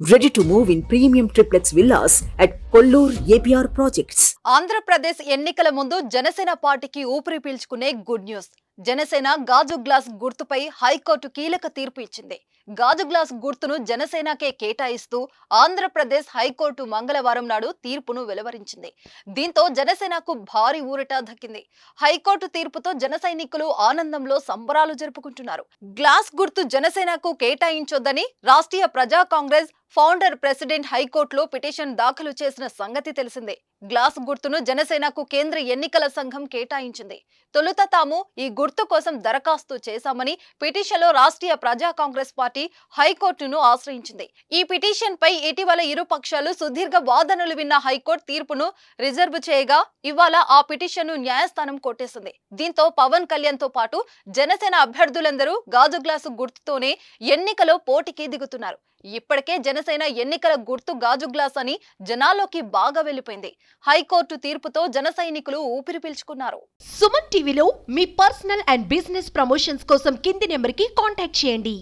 Ready to move in premium triplex villas at Kollur APR Projects. Andhra Pradesh ఎన్నికల ముందు జనసేన పార్టీకి ఊపిరి పీల్చుకునే గుడ్ న్యూస్. జనసేన గాజు గ్లాస్ గుర్తుపై హైకోర్టు కీలక తీర్పు ఇచ్చింది. గాజు గ్లాస్ గుర్తును జనసేనకే కేటాయిస్తూ ఆంధ్రప్రదేశ్ హైకోర్టు మంగళవారం నాడు తీర్పును వెలువరించింది. దీంతో జనసేనకు భారీ ఊరట దక్కింది. హైకోర్టు తీర్పుతో జన సైనికులు ఆనందంలో సంబరాలు జరుపుకుంటున్నారు. గ్లాస్ గుర్తు జనసేనకు కేటాయించొద్దని రాష్ట్రీయ ప్రజా కాంగ్రెస్ ఫౌండర్ ప్రెసిడెంట్ హైకోర్టులో పిటిషన్ దాఖలు చేసిన సంగతి తెలిసిందే. గ్లాస్ గుర్తును జనసేనకు కేంద్ర ఎన్నికల సంఘం కేటాయించింది. తొలుత తాము ఈ గుర్తు కోసం దరఖాస్తు చేశామని పిటిషన్లో రాష్ట్రీయ ప్రజా కాంగ్రెస్ పార్టీ హైకోర్టును ఆశ్రయించింది. ఈ పిటిషన్ పై ఇటీవల ఇరు పక్షాలు సుదీర్ఘ వాదనలు విన్న హైకోర్టు తీర్పును రిజర్వ్ చేయగా ఇవాళ ఆ పిటిషన్ను న్యాయస్థానం కొట్టేసింది. దీంతో పవన్ కళ్యాణ్ తో పాటు జనసేన అభ్యర్థులందరూ గాజు గ్లాసు గుర్తుతోనే ఎన్నికలో పోటీకి దిగుతున్నారు. ఇప్పటికే జనసేన ఎన్నికల గుర్తు గాజు గ్లాస్ అని జనాల్లోకి బాగా వెళ్లిపోయింది. హైకోర్టు తీర్పుతో జన సైనికులు ఊపిరి పీల్చుకున్నారు. సుమన్ టీవీలో మీ పర్సనల్ అండ్ బిజినెస్ ప్రమోషన్స్ కోసం కింది నెంబర్కి కాంటాక్ట్ చేయండి.